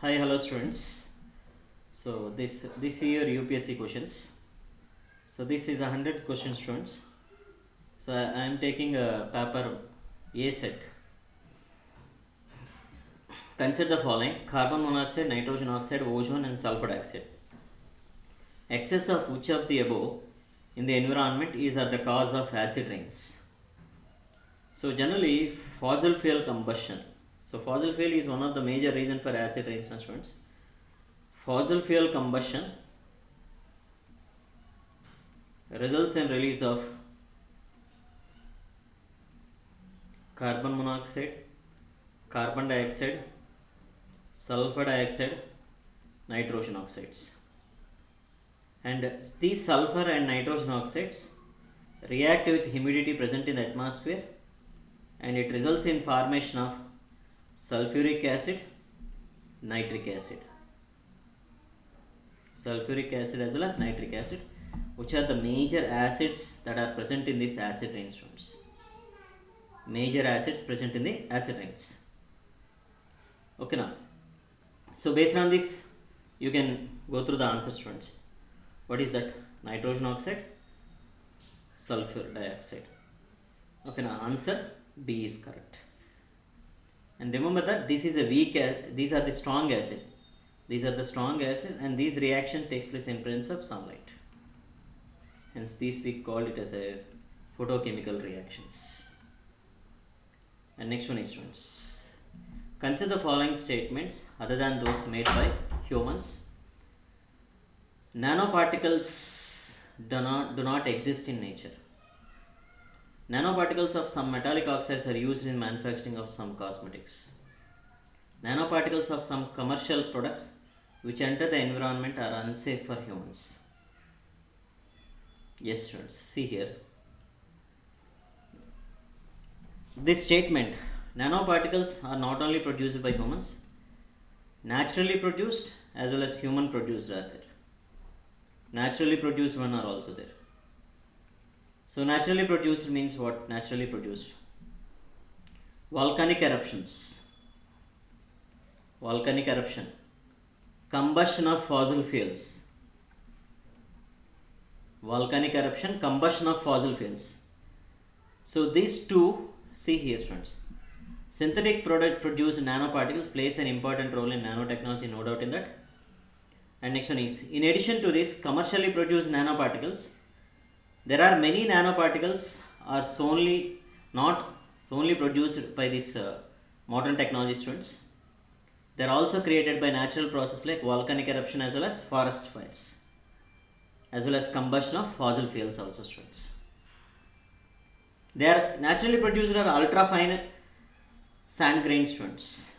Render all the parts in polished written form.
Hi, hello students. So this year UPSC questions. So this is 100 questions, students. So I am taking a paper A set. Consider the following: carbon monoxide, nitrogen oxide, ozone, and sulfur dioxide. Excess of which of the above in the environment is at the cause of acid rains? So generally, fossil fuel combustion. So fossil fuel is one of the major reason for acid rains, students. Fossil fuel combustion results in release of carbon monoxide, carbon dioxide, sulfur dioxide, nitrogen oxides. And these sulfur and nitrogen oxides react with humidity present in the atmosphere, and it results in formation of sulfuric acid, nitric acid. Sulfuric acid as well as nitric acid, which are the major acids that are present in these acid rain, students. Major acids present in the acid rains. Okay, now. So based on this, you can go through the answers, students. What is that? Nitrogen oxide, sulfur dioxide. Okay, now answer B is correct. And remember that this is a weak acid, these are the strong acid. These are the strong acid, and this reaction takes place in presence of sunlight. Hence these we call it as a photochemical reactions. And next one is, students, consider the following statements other than those made by humans. Nanoparticles do not exist in nature. Nanoparticles of some metallic oxides are used in manufacturing of some cosmetics. Nanoparticles of some commercial products which enter the environment are unsafe for humans. Yes, students, see here. This statement, nanoparticles are not only produced by humans, naturally produced as well as human produced are there. Naturally produced one are also there. So naturally produced means what? Naturally produced. Volcanic eruptions. Volcanic eruption. Combustion of fossil fuels. Volcanic eruption, combustion of fossil fuels. So these two, see here, students. Synthetic product produced nanoparticles plays an important role in nanotechnology, no doubt in that. And next one is, in addition to this commercially produced nanoparticles, there are many nanoparticles are not only produced by this modern technology, students. They are also created by natural process like volcanic eruption as well as forest fires, as well as combustion of fossil fuels also, students. They are naturally produced are ultra fine sand grains, students.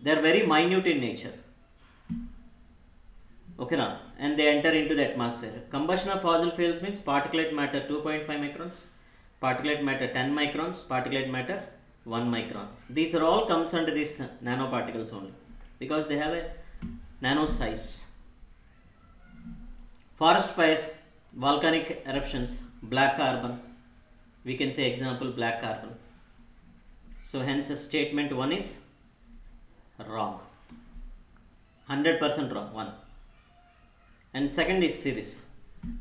They are very minute in nature. Okay, now, and they enter into the atmosphere. Combustion of fossil fuels means particulate matter 2.5 microns, particulate matter 10 microns, particulate matter 1 micron. These are all comes under these nanoparticles only, because they have a nano size. Forest fires, volcanic eruptions, black carbon. We can say example black carbon. So hence statement 1 is wrong. 100% wrong. 1. And second is series.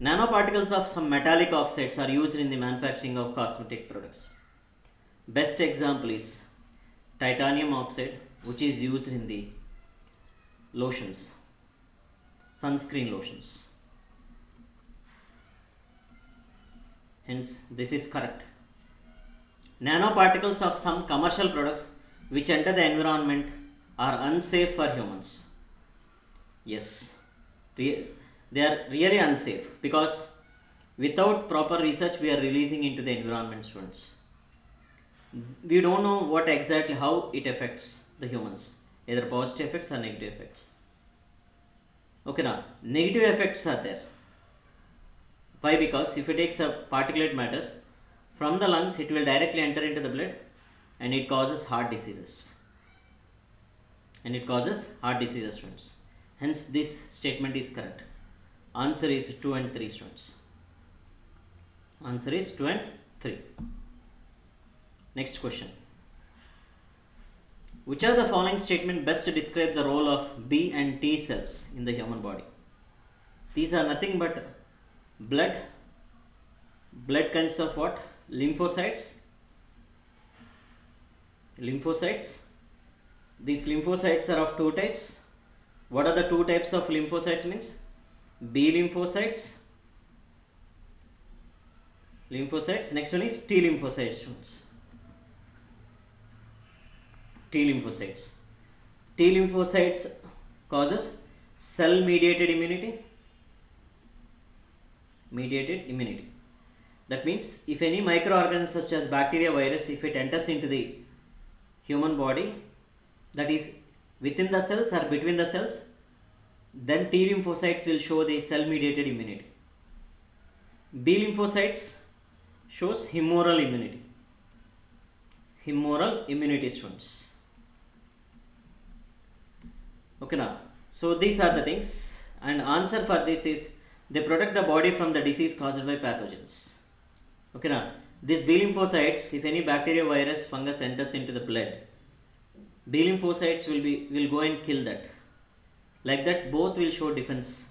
Nanoparticles of some metallic oxides are used in the manufacturing of cosmetic products. Best example is titanium oxide, which is used in the lotions, sunscreen lotions. Hence this is correct. Nanoparticles of some commercial products which enter the environment are unsafe for humans. Yes, they are really unsafe, because without proper research we are releasing into the environment, students. We don't know what exactly how it affects the humans, either positive effects or negative effects. Okay, now negative effects are there. Why? Because if it takes a particulate matters from the lungs, it will directly enter into the blood and it causes heart diseases. Students. Hence this statement is correct. Answer is 2 and 3, students. Answer is 2 and 3. Next question. Which of the following statement best describe the role of B and T cells in the human body? These are nothing but blood consists of what? Lymphocytes. These lymphocytes are of two types. What are the two types of lymphocytes means? B lymphocytes. Next one is T lymphocytes. T lymphocytes causes cell mediated immunity. That means if any microorganism such as bacteria, virus, if it enters into the human body, that is within the cells or between the cells, then T lymphocytes will show the cell mediated immunity. B lymphocytes shows humoral immunity students. Okay now, so these are the things, and answer for this is they protect the body from the disease caused by pathogens. Okay now, these B lymphocytes, if any bacteria, virus, fungus enters into the blood, B lymphocytes will go and kill that. Like that, both will show defense,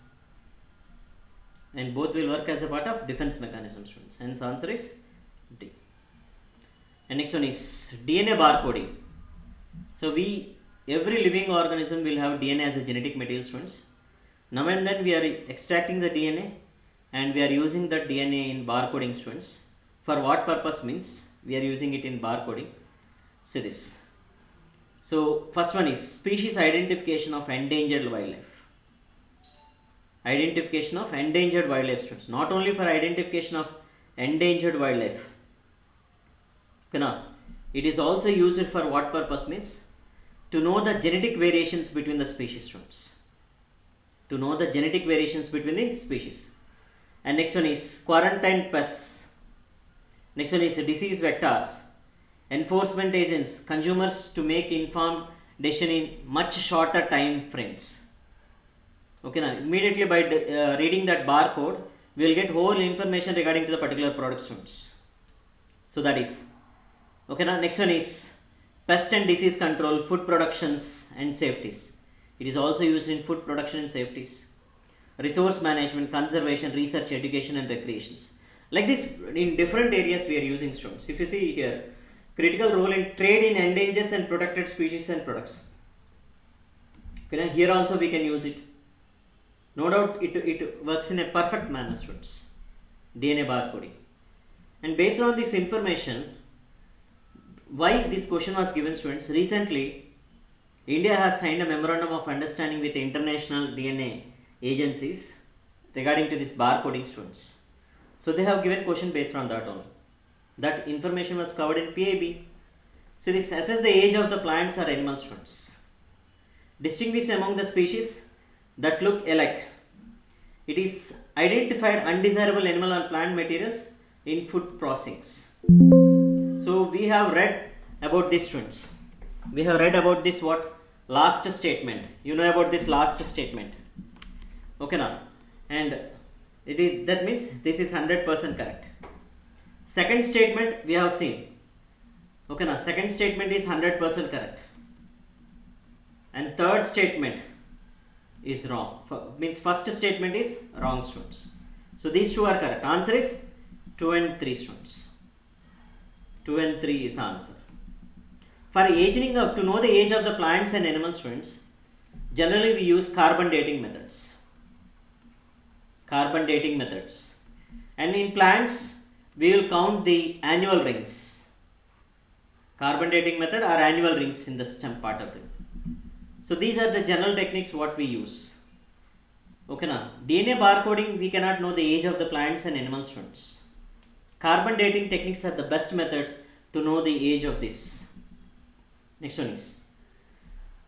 and both will work as a part of defense mechanism students. Hence answer is D. And next one is DNA barcoding. So every living organism will have DNA as a genetic material students. Now and then we are extracting the DNA and we are using that DNA in barcoding students. For what purpose means we are using it in barcoding. See this. So first one is species identification of endangered wildlife. Students. Not only for identification of endangered wildlife. Okay, now, it is also used for what purpose means? To know the genetic variations between the species students. And next one is quarantine pests. Next one is disease vectors, enforcement agents, consumers to make informed decision in much shorter time frames. Okay, now immediately by reading that barcode, we will get whole information regarding to the particular product students. So that is okay. Now next one is pest and disease control, food productions and safeties. It is also used in food production and safeties. Resource management, conservation, research, education and recreations. Like this, in different areas we are using students. If you see here, critical role in trade in endangered and protected species and products. Okay, here also we can use it. No doubt it works in a perfect manner students. DNA barcoding. And based on this information, why this question was given students, recently India has signed a memorandum of understanding with international DNA agencies regarding to this barcoding students. So they have given question based on that only. That information was covered in PIB. So this assess the age of the plants or animal students. Distinguish among the species that look alike. It is identified undesirable animal or plant materials in food processings. So we have read about this students. We have read about this what? Last statement. You know about this last statement. Okay now. And that means this is 100% correct. Second statement we have seen. Okay now. Second statement is 100% correct. And third statement is wrong. Means first statement is wrong students. So these two are correct. Answer is 2 and 3 students. 2 and 3 is the answer. For aging of, to know the age of the plants and animal students, generally we use carbon dating methods. And in plants, we will count the annual rings. Carbon dating method or annual rings in the stem part of it. So these are the general techniques what we use. Okay now, DNA barcoding we cannot know the age of the plants and animal students. Carbon dating techniques are the best methods to know the age of this. Next one is,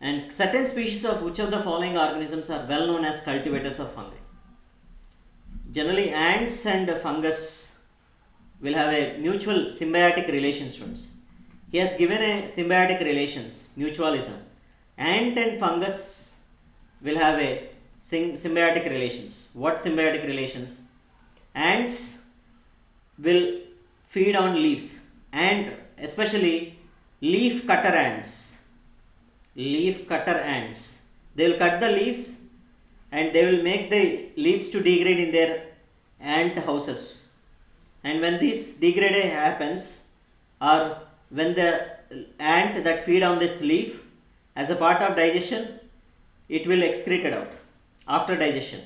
and certain species of which of the following organisms are well known as cultivators of fungi. Generally ants and fungus will have a mutual symbiotic relation students. He has given a symbiotic relations, mutualism. Ant and fungus will have a symbiotic relations. What symbiotic relations? Ants will feed on leaves and especially leaf cutter ants leaf cutter ants. They will cut the leaves and they will make the leaves to degrade in their ant houses. And when this degradation happens, or when the ant that feed on this leaf, as a part of digestion, it will excrete it out after digestion.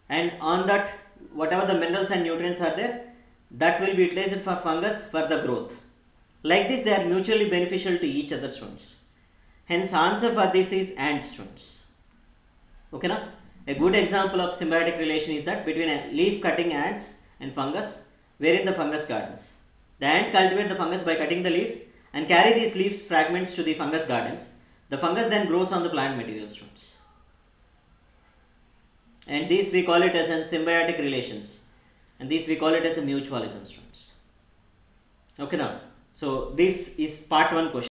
And on that, whatever the minerals and nutrients are there, that will be utilized for fungus for the growth. Like this, they are mutually beneficial to each other, students. Hence, answer for this is ant, students. Okay, na? A good example of symbiotic relation is that between a leaf cutting ants and fungus, wherein the fungus gardens. The ant cultivate the fungus by cutting the leaves and carry these leaf fragments to the fungus gardens. The fungus then grows on the plant material, students. And this we call it as a symbiotic relations. And this we call it as a mutualism, students. Okay, now. So this is part 1 question.